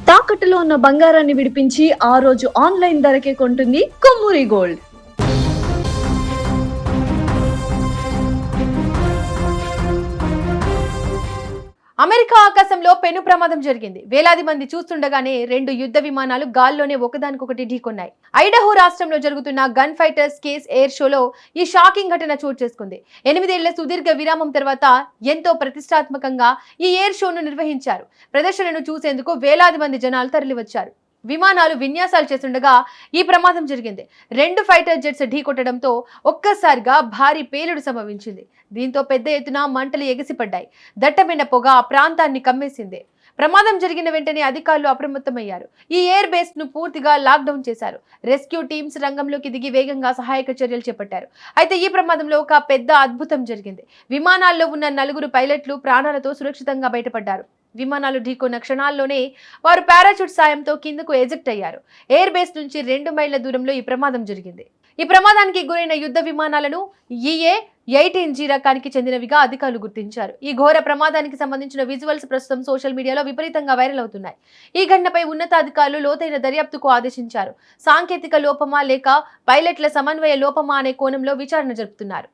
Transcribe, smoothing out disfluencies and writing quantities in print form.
తాకట్టులో ఉన్న బంగారాన్ని విడిపించి ఆ రోజు ఆన్లైన్ ధరకే కొంటుంది కొమ్మూరి గోల్డ్. అమెరికా ఆకాశంలో పెను ప్రమాదం జరిగింది. వేలాది మంది చూస్తుండగానే రెండు యుద్ధ విమానాలు గాల్లోనే ఒకదానికొకటి ఢీకొన్నాయి. ఐడహో రాష్ట్రంలో జరుగుతున్న గన్ ఫైటర్స్ కేస్ ఎయిర్ షోలో ఈ షాకింగ్ ఘటన చోటు చేసుకుంది. 8 ఏళ్ల సుదీర్ఘ విరామం తర్వాత ఎంతో ప్రతిష్టాత్మకంగా ఈ ఎయిర్ షోను నిర్వహించారు. ప్రదర్శనను చూసేందుకు వేలాది మంది జనాలు తరలివచ్చారు. విమానాలు విన్యాసాలు చేస్తుండగా ఈ ప్రమాదం జరిగింది. రెండు ఫైటర్ జెట్స్ ఢీకొట్టడంతో ఒక్కసారిగా భారీ పేలుడు సంభవించింది. దీంతో పెద్ద ఎత్తున మంటలు ఎగిసిపడ్డాయి. దట్టమైన పొగ ఆ ప్రాంతాన్ని కమ్మేసింది. ప్రమాదం జరిగిన వెంటనే అధికారులు అప్రమత్తమయ్యారు. ఈ ఎయిర్ బేస్ ను పూర్తిగా లాక్డౌన్ చేశారు. రెస్క్యూ టీమ్స్ రంగంలోకి దిగి వేగంగా సహాయక చర్యలు చేపట్టారు. అయితే ఈ ప్రమాదంలో ఒక పెద్ద అద్భుతం జరిగింది. విమానాల్లో ఉన్న 4 పైలట్లు ప్రాణాలతో సురక్షితంగా బయటపడ్డారు. విమానాలు ఢీకొన్న క్షణాల్లోనే వారు పారాచూట్ సాయంతో కిందకు ఎజెక్ట్ అయ్యారు. ఎయిర్ బేస్ నుంచి 2 మైళ్ల దూరంలో ఈ ప్రమాదం జరిగింది. ఈ ప్రమాదానికి గురైన యుద్ధ విమానాలను EA-18G రకానికి చెందినవిగా అధికారులు గుర్తించారు. ఈ ఘోర ప్రమాదానికి సంబంధించిన విజువల్స్ ప్రస్తుతం సోషల్ మీడియాలో విపరీతంగా వైరల్ అవుతున్నాయి. ఈ ఘటనపై ఉన్నతాధికారులు లోతైన దర్యాప్తుకు ఆదేశించారు. సాంకేతిక లోపమా లేక పైలట్ల సమన్వయ లోపమా అనే కోణంలో విచారణ జరుపుతున్నారు.